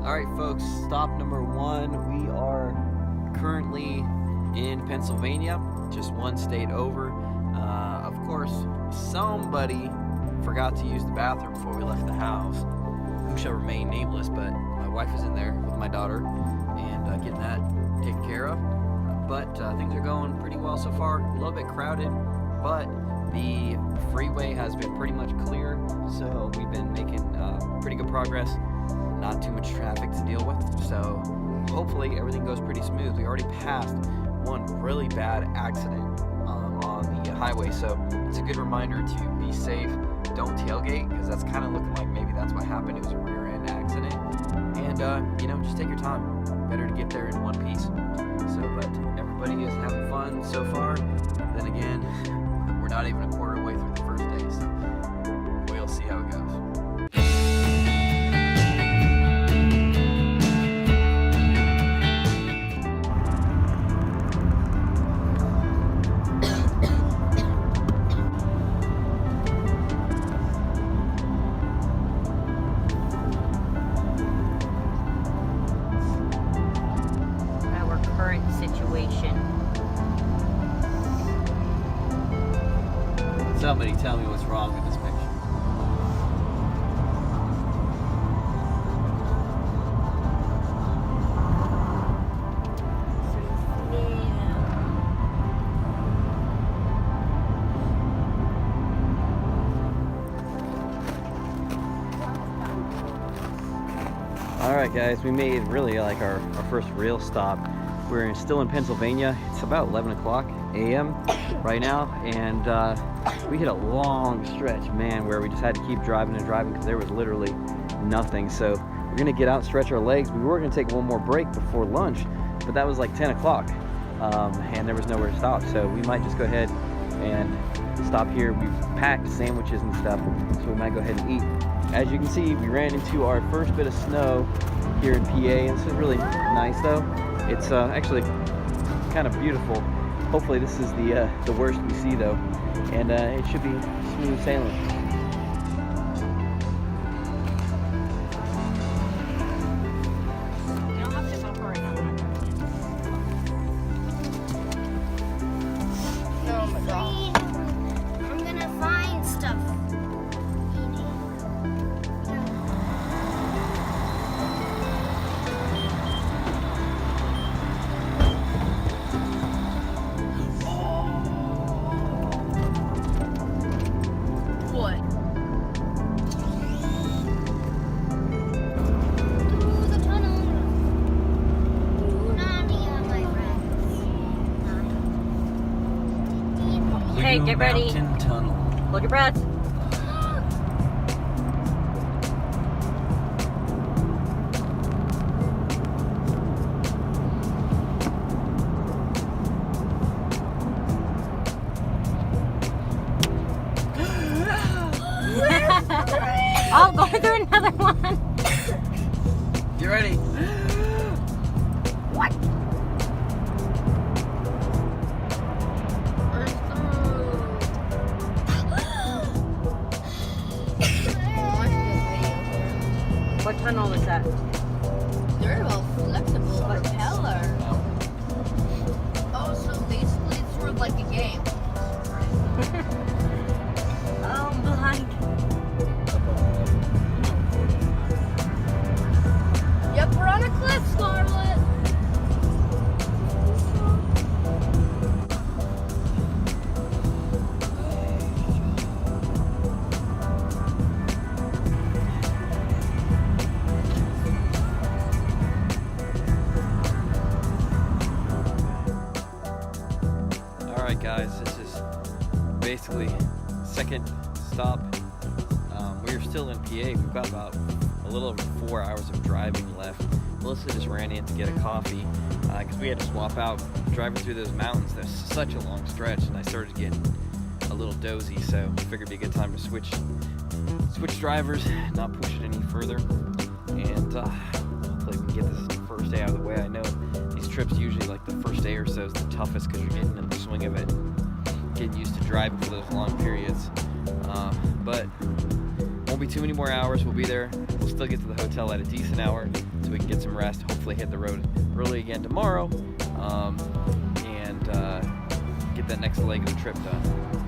Alright folks, stop number 1. We are currently in Pennsylvania, just one state over. Of course, somebody forgot to use the bathroom before we left the house. Who shall remain nameless, but my wife is in there with my daughter and getting that taken care of. But things are going pretty well so far. A little bit crowded, but the freeway has been pretty much clear, so we've been making pretty good progress. Not too much traffic to deal with, so hopefully everything goes pretty smooth. We already passed one really bad accident on the highway, so it's a good reminder to be safe. Don't tailgate, because that's kind of looking like maybe that's what happened. It was a rear end accident, and just take your time. Better to get there in one piece. So, but everybody is having fun so far. Then again, we're not even a quarter way through the first day, so we'll see how it goes. Somebody tell me what's wrong with this picture. Alright guys, we made really like our first real stop. We're still in Pennsylvania. It's about 11 o'clock a.m. right now, and we hit a long stretch, man, where we just had to keep driving and driving because there was literally nothing. So we're gonna get out and stretch our legs. We were gonna take one more break before lunch, but that was like 10 o'clock and there was nowhere to stop. So we might just go ahead and stop here. We've packed sandwiches and stuff, so we might go ahead and eat. As you can see, we ran into our first bit of snow here in PA, and this is really nice though. It's actually kind of beautiful. Hopefully this is the worst we see though, and it should be smooth sailing. You don't have to go for it. No, my God. I'm gonna find stuff. Hey, get ready. Tunnel. Hold your breath. I'll go through another one. Get ready. What? What tunnel is that? They're all flexible propeller. Oh, so basically it's sort of like a game. Oh, I'm blind. Yep, we're on a cliff, Scarlett. Alright guys, this is basically second stop. We're still in PA. We've got about a little over 4 hours of driving left. Melissa just ran in to get a coffee because we had to swap out driving through those mountains. There's such a long stretch, and I started getting a little dozy, so I figured it'd be a good time to switch drivers, not push it any further, and hopefully we can get this first day out of the way. I know these trips usually like the first day or so is the toughest because you're getting in the swing of it, getting used to driving for those long periods. But won't be too many more hours. We'll be there. We'll still get to the hotel at a decent hour so we can get some rest. Hopefully hit the road early again tomorrow, and get that next leg of the trip done.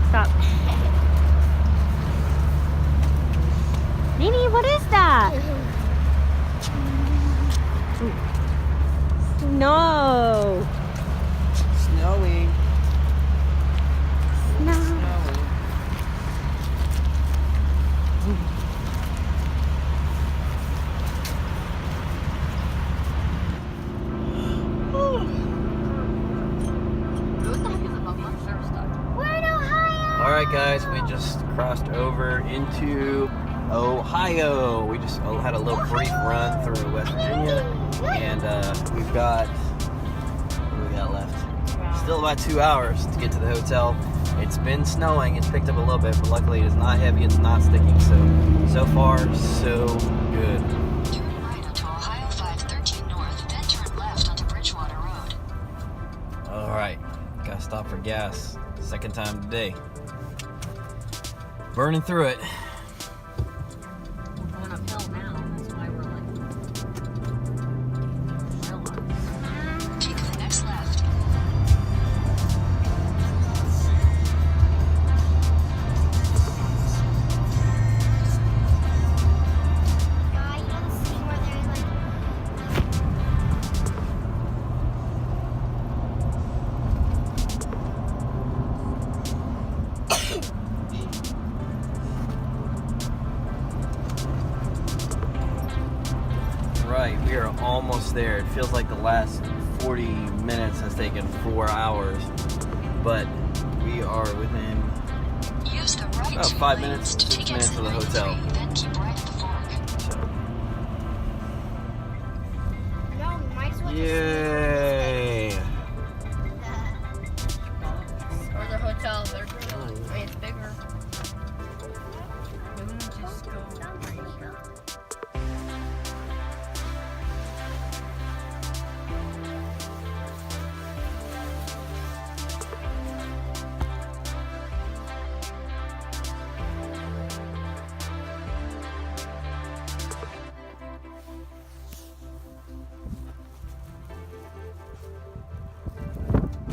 Stop. Nini, what is that? No. Snowing. No. Snowing. What the heck is above my service dog? We're in Ohio. All right, guys, we just crossed over into Ohio. We just had a little brief run through West Virginia, and we've got, what do we got left? Still about 2 hours to get to the hotel. It's been snowing. It's picked up a little bit, but luckily it's not heavy. It's not sticking. So far, so good. Turn right onto Ohio 513 North, then turn left onto Bridgewater Road. All right, gotta stop for gas. Second time today. Burning through it. We're going uphill now. That's why we're like. Take the next left. Yeah, you can see where there's like. Right, we are almost there. It feels like the last 40 minutes has taken 4 hours, but we are within Use the right about two 5 lanes minutes, to 6 take minutes exit to the hotel. 93, then keep right at the fork. So, No, we might as well yay! Or the hotel, they're I mean, it's bigger. We're gonna just go.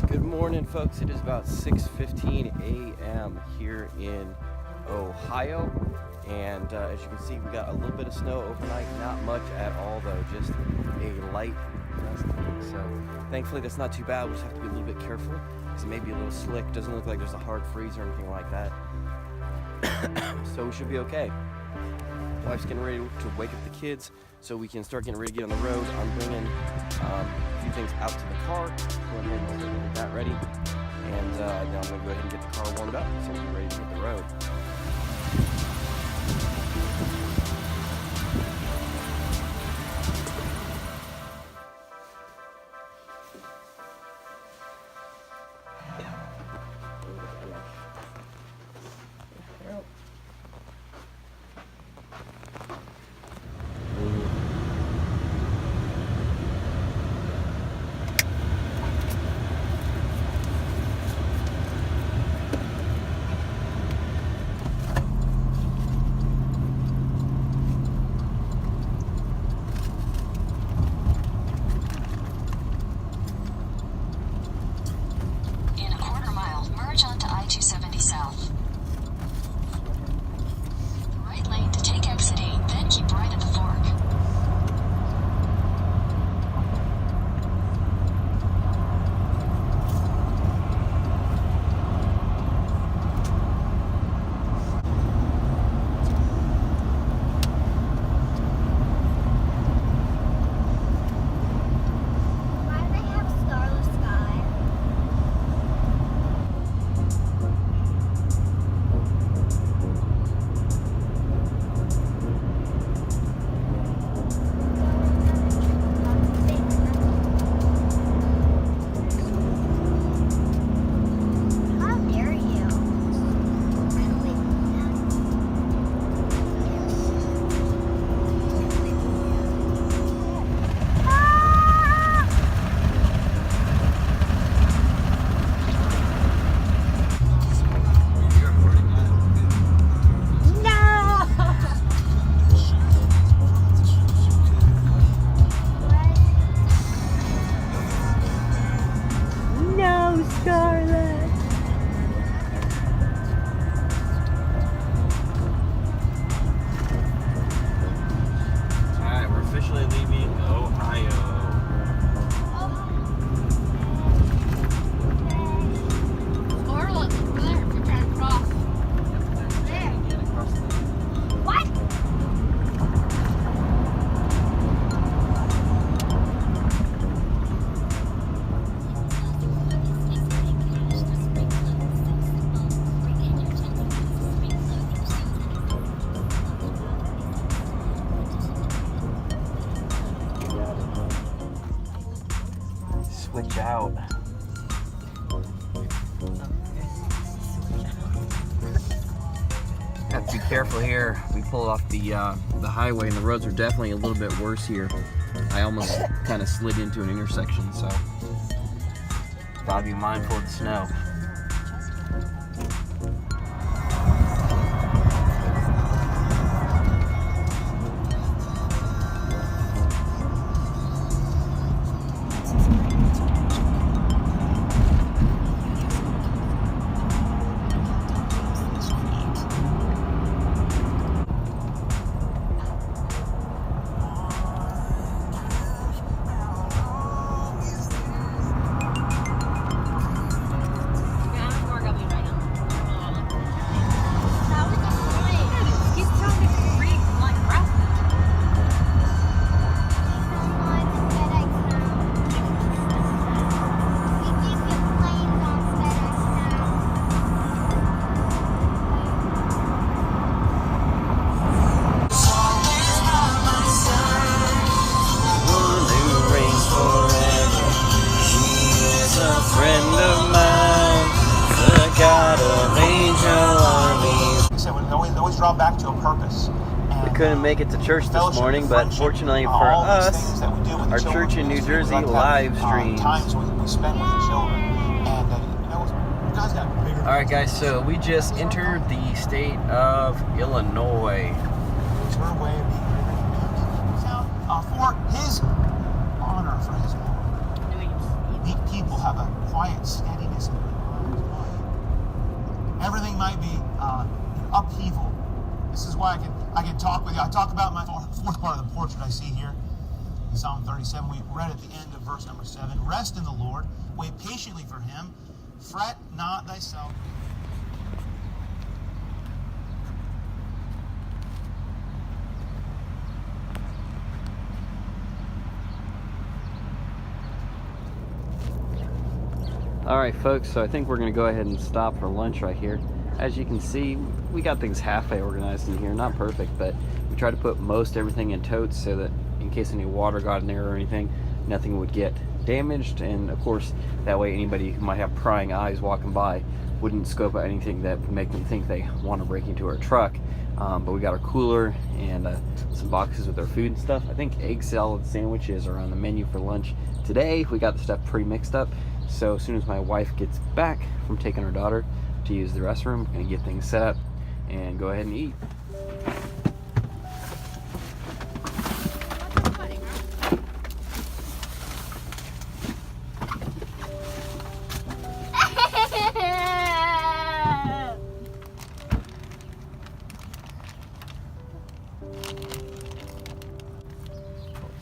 Good morning, folks. It is about 6:15 a.m. here in Ohio, and as you can see, we got a little bit of snow overnight. Not much at all, though, just a light dusting. So thankfully, that's not too bad. We'll just have to be a little bit careful because it may be a little slick. Doesn't look like there's a hard freeze or anything like that. So we should be okay. Wife's getting ready to wake up the kids so we can start getting ready to get on the road. I'm bringing a few things out to the car, going ahead and get that ready, and then I'm going to go ahead and get the car warmed up so we're ready to hit the road. Scarlet. Alright, we're officially leaving Ohio. Or look, there, to turn across. What? Switch out. Have to be careful here. We pulled off the highway, and the roads are definitely a little bit worse here. I almost kind of slid into an intersection, so gotta be mindful of the snow. Drawn back to a purpose. We couldn't make it to church this morning, but fortunately for us, our church in New Jersey live streams. Times we spend with the children, and you guys got bigger. All right, guys. So we just entered the state of Illinois. It's her way of being for His honor, for His glory. Meek people have a quiet steadiness in their lives. Everything might be upheaval. This is why I can talk with you. I talk about my fourth part of the portrait I see here in Psalm 37. We read at the end of verse number 7. Rest in the Lord, wait patiently for Him, fret not thyself. All right, folks. So I think we're gonna go ahead and stop for lunch right here. As you can see, we got things halfway organized in here. Not perfect, but we tried to put most everything in totes so that in case any water got in there or anything, nothing would get damaged. And of course, that way anybody who might have prying eyes walking by wouldn't scope out anything that would make them think they want to break into our truck. But we got our cooler and some boxes with our food and stuff. I think egg salad sandwiches are on the menu for lunch today. We got the stuff pre-mixed up. So as soon as my wife gets back from taking her daughter to use the restroom, I'm gonna get things set up and go ahead and eat.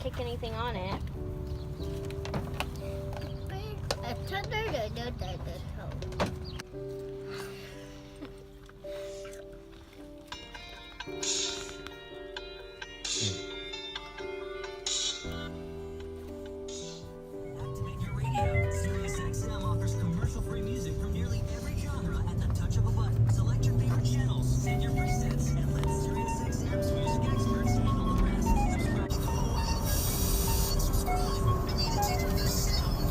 Take anything on it. Activate your radio. SiriusXM offers commercial-free music from nearly every genre at the touch of a button. Select your favorite channels, send your presets, and let SiriusXM's music experts handle the rest. Subscribe. Community through the sound.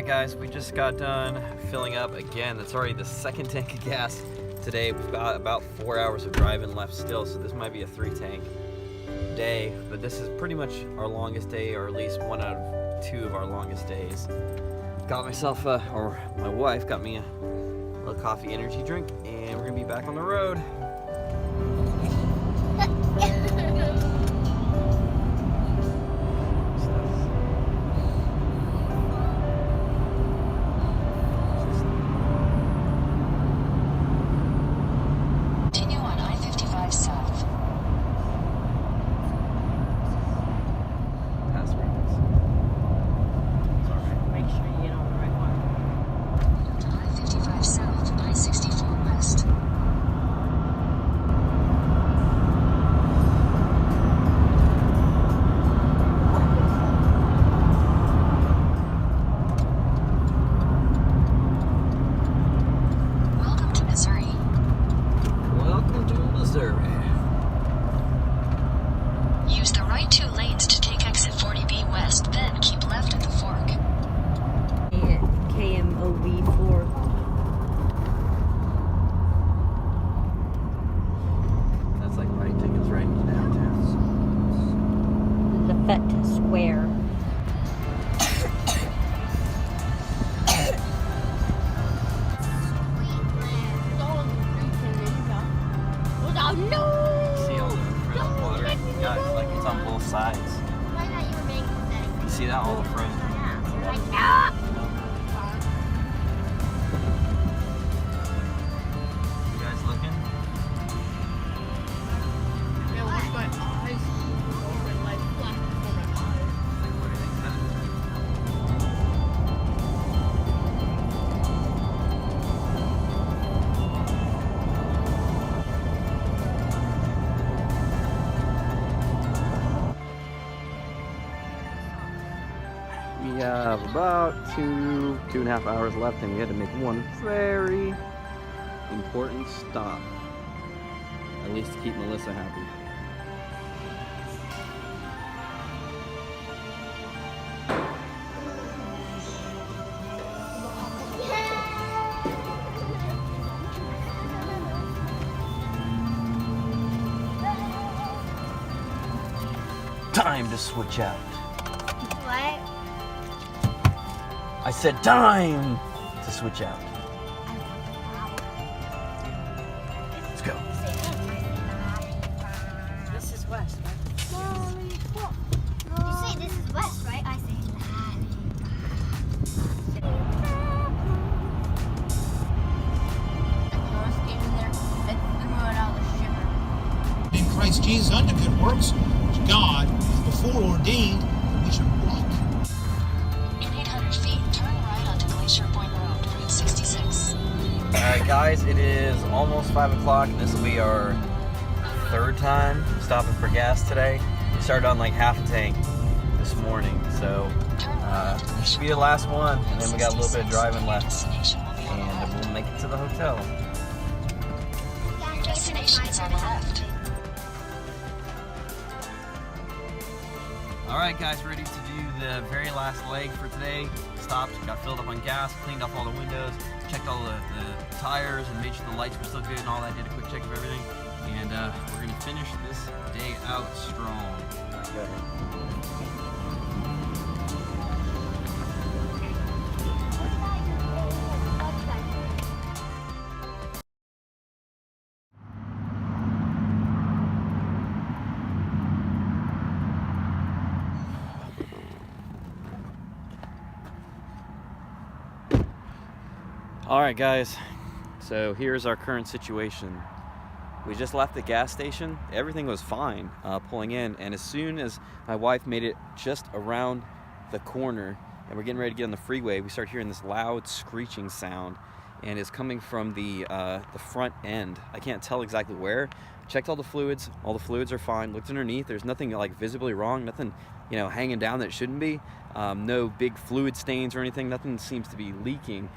Alright guys, we just got done filling up again. That's already the second tank of gas today. We've got about 4 hours of driving left still, so this might be a 3-tank day, but this is pretty much our longest day, or at least 1 out of 2 of our longest days. Got myself or my wife got me a little coffee energy drink, and we're gonna be back on the road. Continue on I-55 south. Password. Make sure you get on the right one. To I-55 south, I-64 west. Welcome to Missouri. Welcome to Missouri. Use the right 2 lanes to take exit 40B west, then keep left at the fork. KMOV4. That's like right tickets right into downtown. Lafette Square. See all the frozen water? Yeah, it's like it's on both sides. You see that? All the frozen water. You guys looking? Like, what do you think that is? We have about 2.5 hours left, and we had to make one very important stop. At least to keep Melissa happy. Time to switch out. What? I said time to switch out. Let's go. This is west, right? You say this is west, right? I say North came in there and threw it out the shipper. In Christ Jesus unto good works, which God before ordained that we should walk. In 800 feet, turn right onto Glacier Point Road, Route 66. Alright guys, it is almost 5 o'clock, and this will be our 3rd time stopping for gas today. We started on like half a tank this morning, so this should be the last one, and then we got a little bit of driving left, Destination will be on the and left. we'll make it to the hotel. Your destination is on the left. Alright guys, ready to do the very last leg for today. Stopped, got filled up on gas, cleaned off all the windows, checked all the tires, and made sure the lights were still good and all that. Did a quick check of everything, and we're gonna finish this day out strong. Alright guys, so here's our current situation. We just left the gas station. Everything was fine pulling in, and as soon as my wife made it just around the corner and we're getting ready to get on the freeway, we start hearing this loud screeching sound, and it's coming from the front end. I can't tell exactly where. Checked all the fluids are fine. Looked underneath, there's nothing like visibly wrong, nothing hanging down that it shouldn't be. No big fluid stains or anything, nothing seems to be leaking.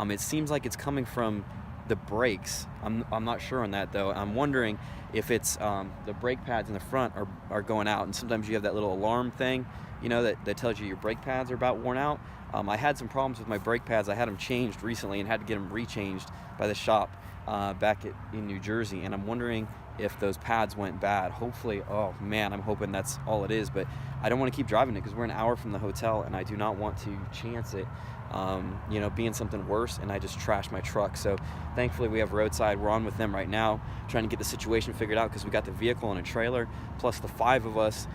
It seems like it's coming from the brakes. I'm not sure on that though. I'm wondering if it's the brake pads in the front are going out, and sometimes you have that little alarm thing you know, that tells you your brake pads are about worn out. I had some problems with my brake pads. I had them changed recently and had to get them rechanged by the shop back in New Jersey, and I'm wondering if those pads went bad. Hopefully, oh man, I'm hoping that's all it is, but I don't want to keep driving it because we're an hour from the hotel and I do not want to chance it, you know, being something worse and I just trash my truck. So thankfully we have roadside. We're on with them right now trying to get the situation figured out because we got the vehicle and a trailer plus the 5 of us,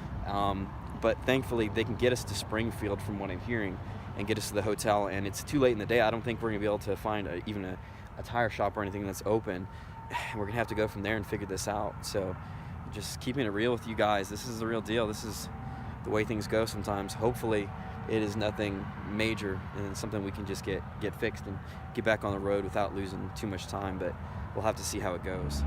but thankfully they can get us to Springfield from what I'm hearing and get us to the hotel, and it's too late in the day. I don't think we're gonna be able to find even a tire shop or anything that's open. We're gonna have to go from there and figure this out. So just keeping it real with you guys, this is the real deal. This is the way things go sometimes. Hopefully it is nothing major and something we can just get fixed and get back on the road without losing too much time, but we'll have to see how it goes.